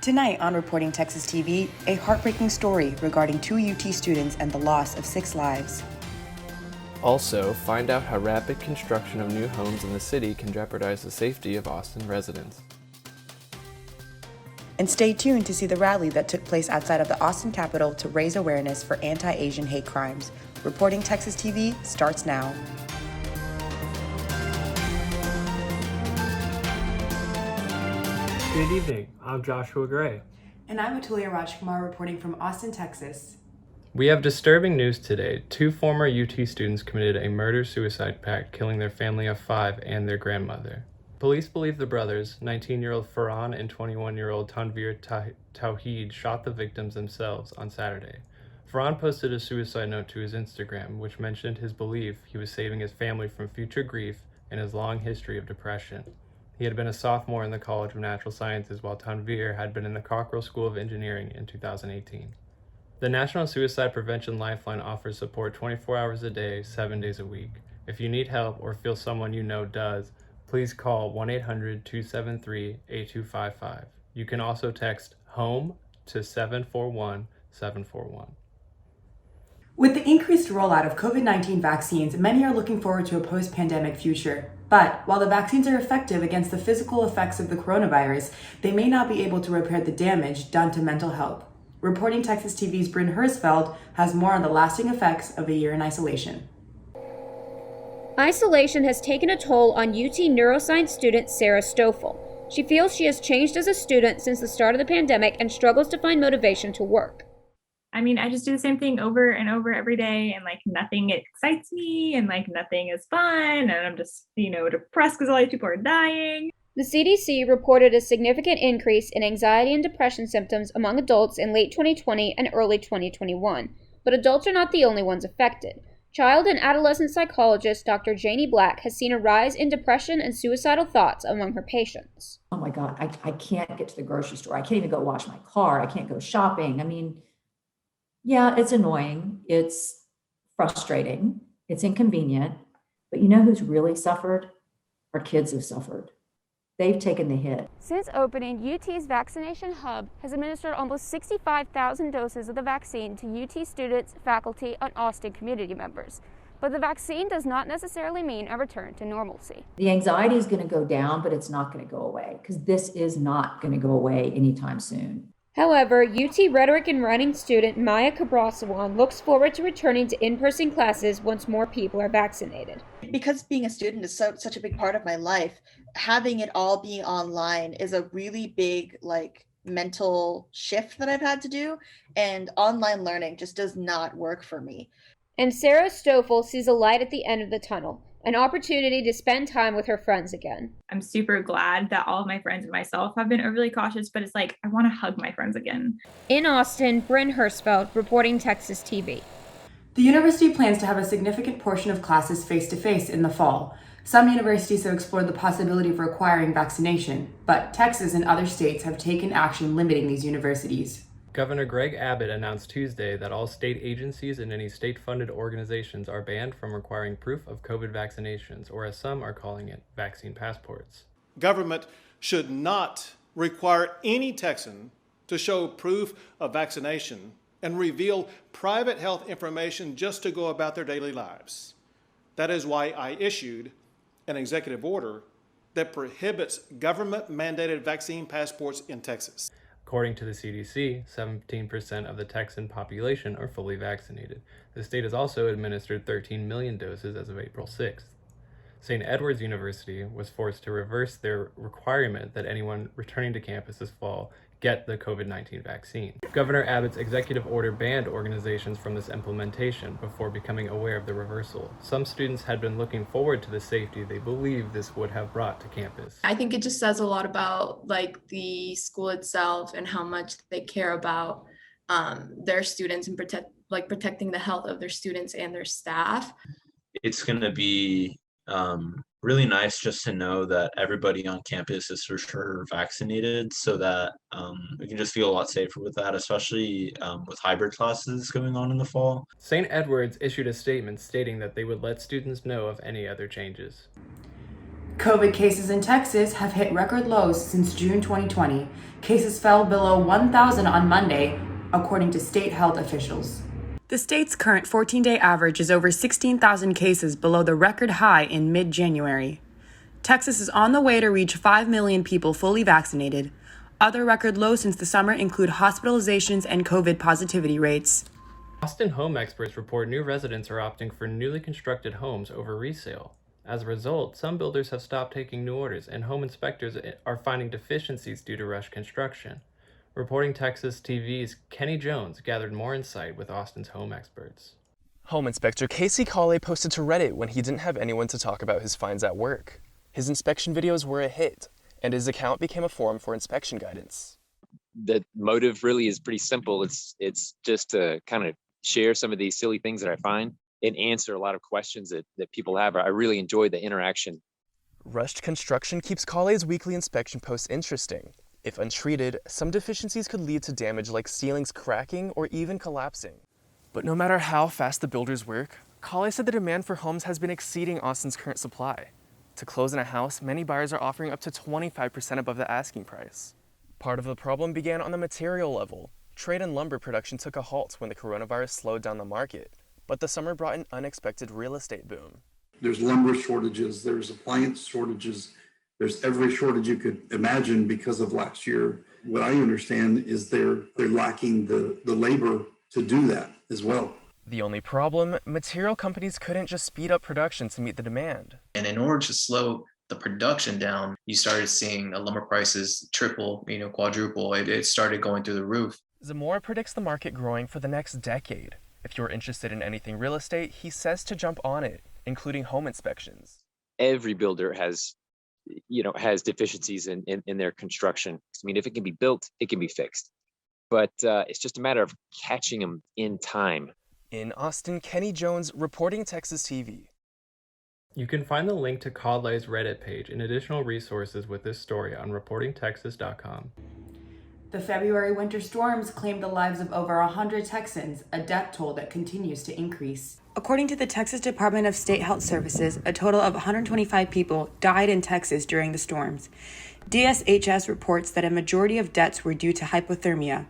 Tonight on Reporting Texas TV, a heartbreaking story regarding 2 UT students and the loss of 6 lives. Also, find out how rapid construction of new homes in the city can jeopardize the safety of Austin residents. And stay tuned to see the rally that took place outside of the Austin Capitol to raise awareness for anti-Asian hate crimes. Reporting Texas TV starts now. Good evening, I'm Joshua Gray. And I'm Atulia Rajkumar reporting from Austin, Texas. We have disturbing news today. 2 former UT students committed a murder-suicide pact, killing their family of 5 and their grandmother. Police believe the brothers, 19-year-old Farhan and 21-year-old Tanvir Tawheed, shot the victims themselves on Saturday. Farhan posted a suicide note to his Instagram, which mentioned his belief he was saving his family from future grief and his long history of depression. He had been a sophomore in the College of Natural Sciences, while Tanvir had been in the Cockrell School of Engineering in 2018. The National Suicide Prevention Lifeline offers support 24 hours a day, 7 days a week. If you need help or feel someone you know does, please call 1-800-273-8255. You can also text HOME to 741-741. With the increased rollout of COVID-19 vaccines, many are looking forward to a post-pandemic future. But while the vaccines are effective against the physical effects of the coronavirus, they may not be able to repair the damage done to mental health. Reporting Texas TV's Bryn Hersfeld has more on the lasting effects of a year in isolation. Isolation has taken a toll on UT neuroscience student Sarah Stoffel. She feels she has changed as a student since the start of the pandemic and struggles to find motivation to work. I mean, I just do the same thing over and over every day, and nothing excites me, and nothing is fun, and I'm just, depressed because all these people are dying. The CDC reported a significant increase in anxiety and depression symptoms among adults in late 2020 and early 2021, but adults are not the only ones affected. Child and adolescent psychologist Dr. Janie Black has seen a rise in depression and suicidal thoughts among her patients. Oh my God, I can't get to the grocery store. I can't even go wash my car. I can't go shopping. I mean, yeah, it's annoying. It's frustrating. It's inconvenient. But you know who's really suffered? Our kids have suffered. They've taken the hit. Since opening, UT's vaccination hub has administered almost 65,000 doses of the vaccine to UT students, faculty, and Austin community members. But the vaccine does not necessarily mean a return to normalcy. The anxiety is going to go down, but it's not going to go away because this is not going to go away anytime soon. However, UT rhetoric and writing student Maya Kabrasawan looks forward to returning to in-person classes once more people are vaccinated. Because being a student is such a big part of my life, having it all be online is a really big mental shift that I've had to do, and online learning just does not work for me. And Sarah Stoffel sees a light at the end of the tunnel, an opportunity to spend time with her friends again. I'm super glad that all of my friends and myself have been overly cautious, but it's I want to hug my friends again. In Austin, Bryn Hersfeld, reporting Texas TV. The university plans to have a significant portion of classes face-to-face in the fall. Some universities have explored the possibility of requiring vaccination, but Texas and other states have taken action limiting these universities. Governor Greg Abbott announced Tuesday that all state agencies and any state-funded organizations are banned from requiring proof of COVID vaccinations, or as some are calling it, vaccine passports. Government should not require any Texan to show proof of vaccination and reveal private health information just to go about their daily lives. That is why I issued an executive order that prohibits government-mandated vaccine passports in Texas. According to the CDC, 17% of the Texan population are fully vaccinated. The state has also administered 13 million doses as of April 6th. St. Edward's University was forced to reverse their requirement that anyone returning to campus this fall get the COVID-19 vaccine. Governor Abbott's executive order banned organizations from this implementation before becoming aware of the reversal. Some students had been looking forward to the safety they believe this would have brought to campus. I think it just says a lot about the school itself and how much they care about their students and protecting the health of their students and their staff. It's going to be really nice just to know that everybody on campus is for sure vaccinated, so that we can just feel a lot safer with that, especially with hybrid classes going on in the fall. St. Edward's issued a statement stating that they would let students know of any other changes. COVID cases in Texas have hit record lows since June 2020. Cases fell below 1,000 on Monday, according to state health officials. The state's current 14-day average is over 16,000 cases below the record high in mid-January. Texas is on the way to reach 5 million people fully vaccinated. Other record lows since the summer include hospitalizations and COVID positivity rates. Austin home experts report new residents are opting for newly constructed homes over resale. As a result, some builders have stopped taking new orders, and home inspectors are finding deficiencies due to rush construction. Reporting Texas TV's Kenny Jones gathered more insight with Austin's home experts. Home inspector Casey Colley posted to Reddit when he didn't have anyone to talk about his finds at work. His inspection videos were a hit, and his account became a forum for inspection guidance. The motive really is pretty simple. It's just to kind of share some of these silly things that I find and answer a lot of questions that people have. I really enjoy the interaction. Rushed construction keeps Colley's weekly inspection posts interesting. If untreated, some deficiencies could lead to damage like ceilings cracking or even collapsing. But no matter how fast the builders work, Colley said the demand for homes has been exceeding Austin's current supply. To close in a house, many buyers are offering up to 25% above the asking price. Part of the problem began on the material level. Trade and lumber production took a halt when the coronavirus slowed down the market, but the summer brought an unexpected real estate boom. There's lumber shortages, there's appliance shortages, there's every shortage you could imagine because of last year. What I understand is they're lacking the labor to do that as well. The only problem, material companies couldn't just speed up production to meet the demand. And in order to slow the production down, you started seeing lumber prices triple, quadruple. It started going through the roof. Zamora predicts the market growing for the next decade. If you're interested in anything real estate, he says to jump on it, including home inspections. Every builder has deficiencies in their construction. I mean, if it can be built, it can be fixed. But it's just a matter of catching them in time. In Austin, Kenny Jones, reporting Texas TV. You can find the link to Colley's Reddit page and additional resources with this story on reportingtexas.com. The February winter storms claimed the lives of over 100 Texans, a death toll that continues to increase. According to the Texas Department of State Health Services, a total of 125 people died in Texas during the storms. DSHS reports that a majority of deaths were due to hypothermia.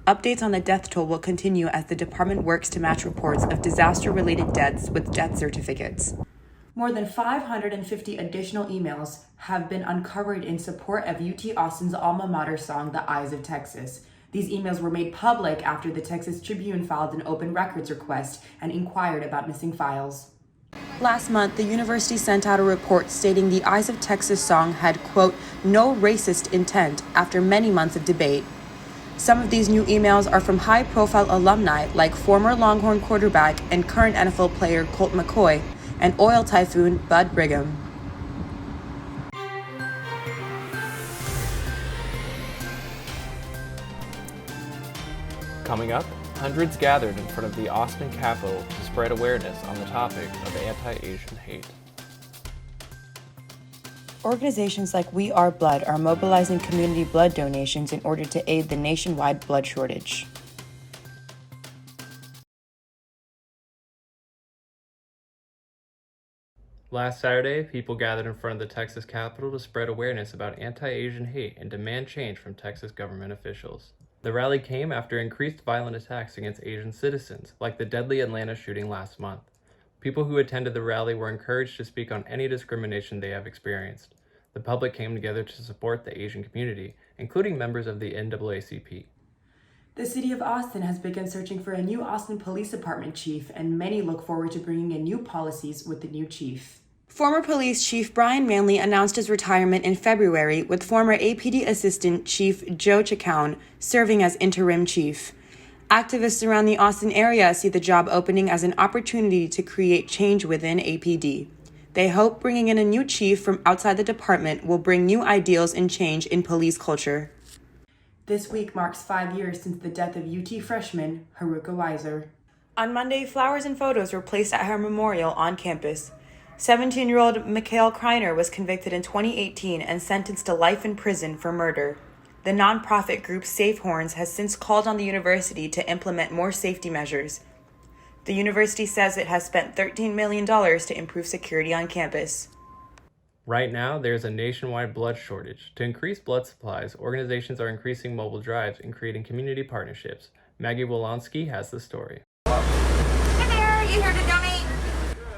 Updates on the death toll will continue as the department works to match reports of disaster-related deaths with death certificates. More than 550 additional emails have been uncovered in support of UT Austin's alma mater song, The Eyes of Texas. These emails were made public after the Texas Tribune filed an open records request and inquired about missing files. Last month, the university sent out a report stating the Eyes of Texas song had, quote, no racist intent after many months of debate. Some of these new emails are from high-profile alumni like former Longhorn quarterback and current NFL player Colt McCoy and oil typhoon Bud Brigham. Coming up, hundreds gathered in front of the Austin Capitol to spread awareness on the topic of anti-Asian hate. Organizations like We Are Blood are mobilizing community blood donations in order to aid the nationwide blood shortage. Last Saturday, people gathered in front of the Texas Capitol to spread awareness about anti-Asian hate and demand change from Texas government officials. The rally came after increased violent attacks against Asian citizens, like the deadly Atlanta shooting last month. People who attended the rally were encouraged to speak on any discrimination they have experienced. The public came together to support the Asian community, including members of the NAACP. The city of Austin has begun searching for a new Austin Police Department chief, and many look forward to bringing in new policies with the new chief. Former Police Chief Brian Manley announced his retirement in February, with former APD Assistant Chief Joe Chacon serving as interim chief. Activists around the Austin area see the job opening as an opportunity to create change within APD. They hope bringing in a new chief from outside the department will bring new ideals and change in police culture. This week marks 5 years since the death of UT freshman Haruka Weiser. On Monday, flowers and photos were placed at her memorial on campus. 17-year-old Mikhail Kreiner was convicted in 2018 and sentenced to life in prison for murder. The nonprofit group Safe Horns has since called on the university to implement more safety measures. The university says it has spent $13 million to improve security on campus. Right now, there's a nationwide blood shortage. To increase blood supplies, organizations are increasing mobile drives and creating community partnerships. Maggie Wolonsky has the story. Hey there, are you here to donate?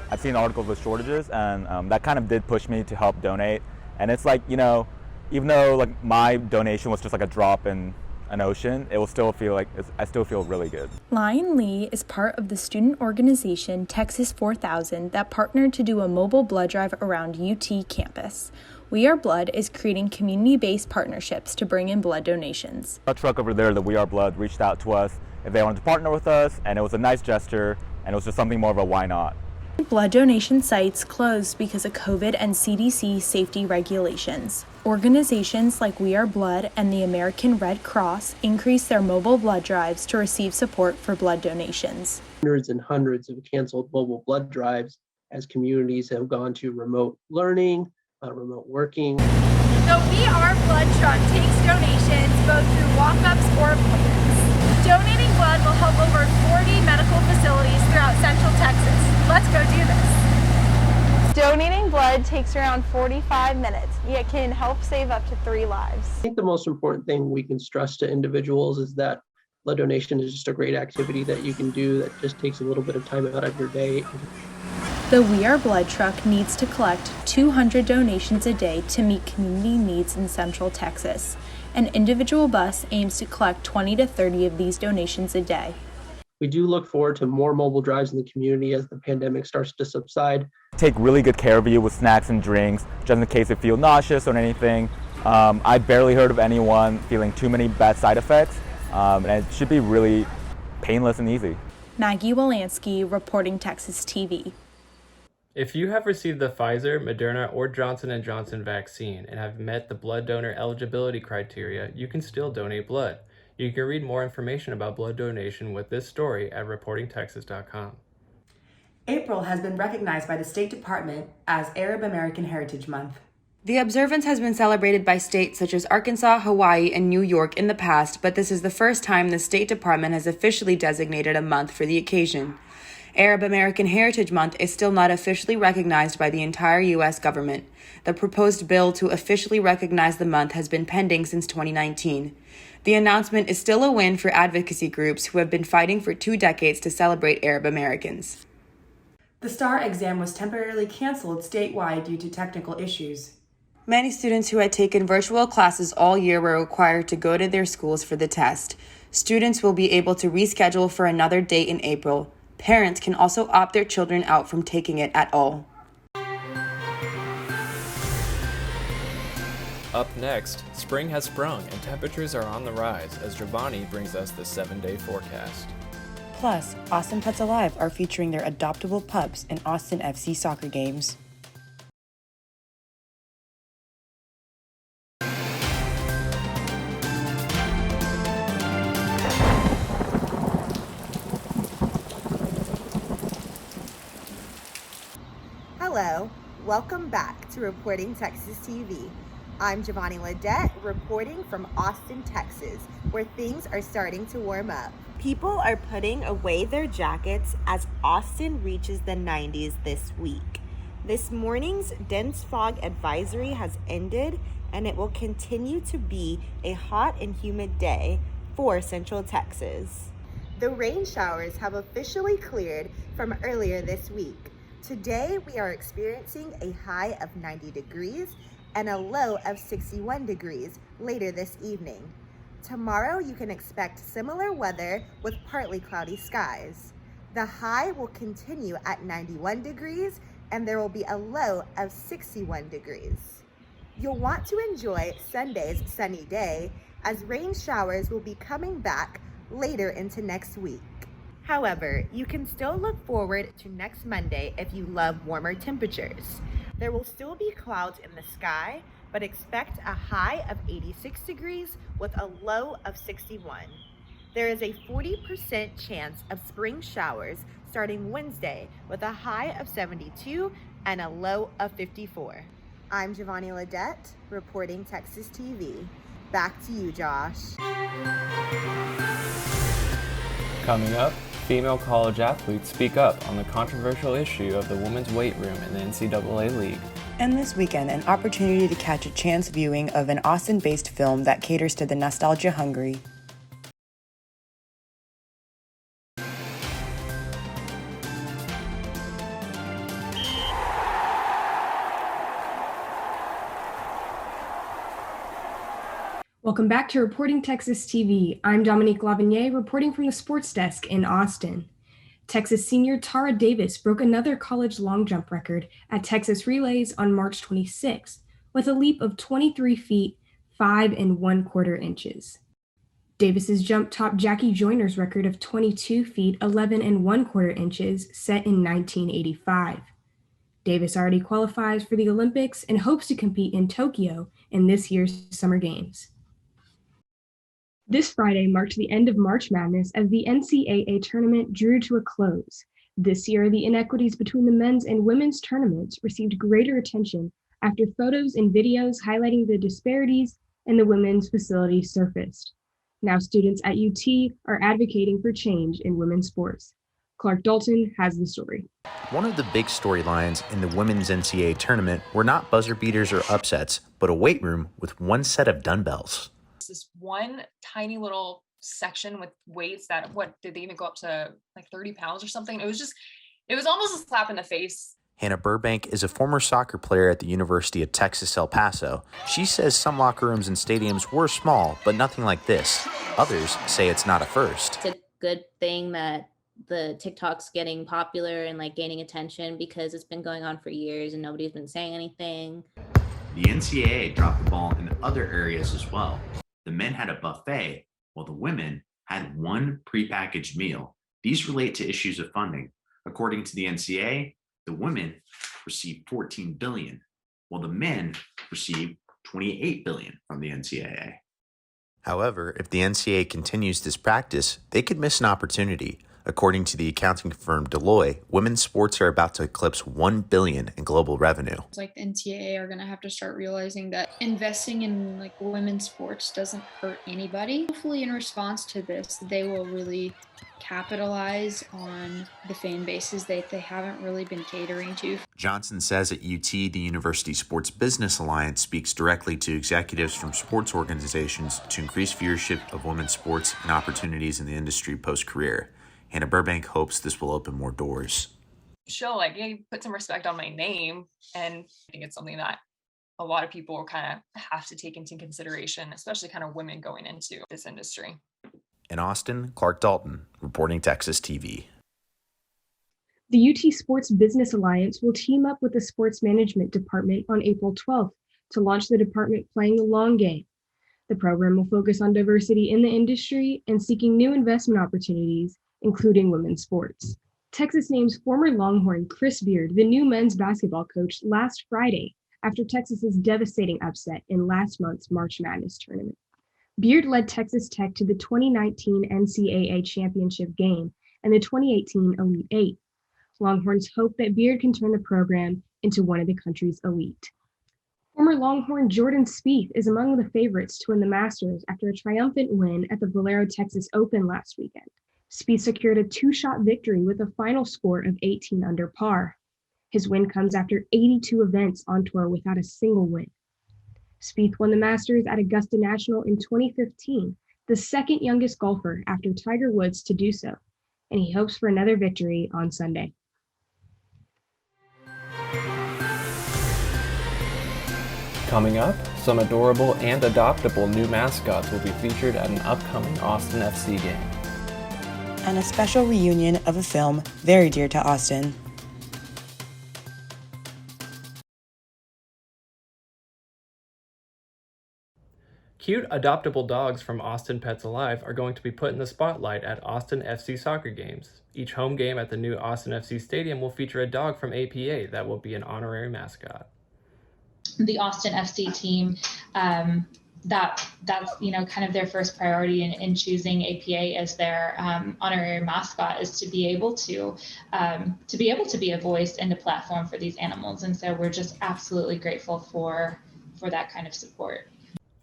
I've seen articles with shortages, and that kind of did push me to help donate. And it's like, even though like my donation was just like a drop in an ocean, it will still feel like I still feel really good. Lion Lee is part of the student organization Texas 4000 that partnered to do a mobile blood drive around UT campus. We Are Blood is creating community-based partnerships to bring in blood donations. A truck over there, the We Are Blood, reached out to us if they wanted to partner with us, and it was a nice gesture, and it was just something more of a why not. Blood donation sites closed because of COVID and CDC safety regulations. Organizations like We Are Blood and the American Red Cross increased their mobile blood drives to receive support for blood donations. Hundreds and hundreds of canceled mobile blood drives as communities have gone to remote learning, remote working. The We Are Blood truck takes donations both through walk-ups or appointments. Donating blood will help over 40 medical facilities throughout Central Texas. Let's go do this. Donating blood takes around 45 minutes, yet can help save up to 3 lives. I think the most important thing we can stress to individuals is that blood donation is just a great activity that you can do that just takes a little bit of time out of your day. The We Are Blood truck needs to collect 200 donations a day to meet community needs in Central Texas. An individual bus aims to collect 20 to 30 of these donations a day. We do look forward to more mobile drives in the community as the pandemic starts to subside. Take really good care of you with snacks and drinks, just in case you feel nauseous or anything. I barely heard of anyone feeling too many bad side effects, and it should be really painless and easy. Maggie Wolanski, reporting Texas TV. If you have received the Pfizer, Moderna, or Johnson & Johnson vaccine and have met the blood donor eligibility criteria, you can still donate blood. You can read more information about blood donation with this story at reportingtexas.com. April has been recognized by the State Department as Arab American Heritage Month. The observance has been celebrated by states such as Arkansas, Hawaii, and New York in the past, but this is the first time the State Department has officially designated a month for the occasion. Arab American Heritage Month is still not officially recognized by the entire U.S. government. The proposed bill to officially recognize the month has been pending since 2019. The announcement is still a win for advocacy groups who have been fighting for 2 decades to celebrate Arab Americans. The STAR exam was temporarily canceled statewide due to technical issues. Many students who had taken virtual classes all year were required to go to their schools for the test. Students will be able to reschedule for another date in April. Parents can also opt their children out from taking it at all. Up next, spring has sprung and temperatures are on the rise as Giovanni brings us the 7-day forecast. Plus, Austin Pets Alive are featuring their adoptable pups in Austin FC soccer games. Hello, welcome back to Reporting Texas TV. I'm Giovanni Ledette, reporting from Austin, Texas, where things are starting to warm up. People are putting away their jackets as Austin reaches the 90s this week. This morning's dense fog advisory has ended, and it will continue to be a hot and humid day for Central Texas. The rain showers have officially cleared from earlier this week. Today, we are experiencing a high of 90 degrees and a low of 61 degrees later this evening. Tomorrow, you can expect similar weather with partly cloudy skies. The high will continue at 91 degrees and there will be a low of 61 degrees. You'll want to enjoy Sunday's sunny day as rain showers will be coming back later into next week. However, you can still look forward to next Monday if you love warmer temperatures. There will still be clouds in the sky, but expect a high of 86 degrees with a low of 61. There is a 40% chance of spring showers starting Wednesday with a high of 72 and a low of 54. I'm Giovanni Ledette, reporting Texas TV. Back to you, Josh. Coming up, female college athletes speak up on the controversial issue of the women's weight room in the NCAA League. And this weekend, an opportunity to catch a chance viewing of an Austin-based film that caters to the nostalgia hungry. Welcome back to Reporting Texas TV. I'm Dominique Lavigny, reporting from the sports desk in Austin. Texas senior Tara Davis broke another college long jump record at Texas Relays on March 26, with a leap of 23 feet, 5 1/4 inches. Davis's jump topped Jackie Joyner's record of 22 feet, 11 1/4 inches, set in 1985. Davis already qualifies for the Olympics and hopes to compete in Tokyo in this year's Summer Games. This Friday marked the end of March Madness as the NCAA tournament drew to a close. This year, the inequities between the men's and women's tournaments received greater attention after photos and videos highlighting the disparities in the women's facility surfaced. Now students at UT are advocating for change in women's sports. Clark Dalton has the story. One of the big storylines in the women's NCAA tournament were not buzzer beaters or upsets, but a weight room with one set of dumbbells. This one tiny little section with weights that, what did they even go up to, like 30 pounds or something? It was almost a slap in the face. Hannah Burbank is a former soccer player at the University of Texas, El Paso. She says some locker rooms and stadiums were small, but nothing like this. Others say it's not a first. It's a good thing that the TikTok's getting popular and like gaining attention because it's been going on for years and nobody's been saying anything. The NCAA dropped the ball in other areas as well. The men had a buffet, while the women had one prepackaged meal. These relate to issues of funding. According to the NCAA, the women received $14 billion, while the men received $28 billion from the NCAA. However, if the NCAA continues this practice, they could miss an opportunity. According to the accounting firm Deloitte, women's sports are about to eclipse $1 billion in global revenue. It's like the NCAA are going to have to start realizing that investing in like women's sports doesn't hurt anybody. Hopefully in response to this, they will really capitalize on the fan bases that they haven't really been catering to. Johnson says at UT, the University Sports Business Alliance speaks directly to executives from sports organizations to increase viewership of women's sports and opportunities in the industry post-career. Hannah Burbank hopes this will open more doors. Show put some respect on my name, and I think it's something that a lot of people kind of have to take into consideration, especially kind of women going into this industry. In Austin, Clark Dalton, reporting Texas TV. The UT Sports Business Alliance will team up with the Sports Management Department on April 12th to launch the department Playing the Long Game. The program will focus on diversity in the industry and seeking new investment opportunities, including women's sports. Texas names former Longhorn Chris Beard the new men's basketball coach last Friday after Texas's devastating upset in last month's March Madness tournament. Beard led Texas Tech to the 2019 NCAA championship game and the 2018 Elite Eight. Longhorns hope that Beard can turn the program into one of the country's elite. Former Longhorn Jordan Spieth is among the favorites to win the Masters after a triumphant win at the Valero Texas Open last weekend. Spieth secured a two-shot victory with a final score of 18 under par. His win comes after 82 events on tour without a single win. Spieth won the Masters at Augusta National in 2015, the second youngest golfer after Tiger Woods to do so, and he hopes for another victory on Sunday. Coming up, some adorable and adoptable new mascots will be featured at an upcoming Austin FC game. And a special reunion of a film very dear to Austin. Cute adoptable dogs from Austin Pets Alive are going to be put in the spotlight at Austin FC soccer games. Each home game at the new Austin FC stadium will feature a dog from APA that will be an honorary mascot. The Austin FC team, that's kind of their first priority in choosing APA as their honorary mascot is to be able to be a voice and a platform for these animals, and so we're just absolutely grateful for that kind of support.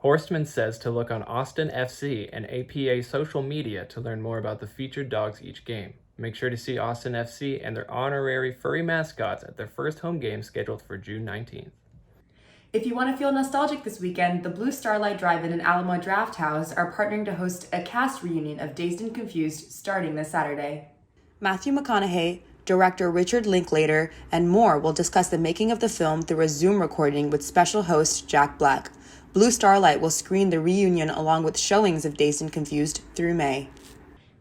Horstman says to look on Austin FC and APA social media to learn more about the featured dogs each game. Make sure to see Austin FC and their honorary furry mascots at their first home game scheduled for June 19th. If you want to feel nostalgic this weekend, the Blue Starlight Drive-In and Alamo Draft House are partnering to host a cast reunion of Dazed and Confused starting this Saturday. Matthew McConaughey, director Richard Linklater, and more will discuss the making of the film through a Zoom recording with special host Jack Black. Blue Starlight will screen the reunion along with showings of Dazed and Confused through May.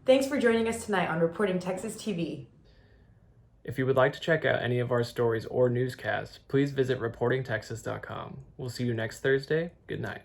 Thanks for joining us tonight on Reporting Texas TV. If you would like to check out any of our stories or newscasts, please visit reportingtexas.com. We'll see you next Thursday. Good night.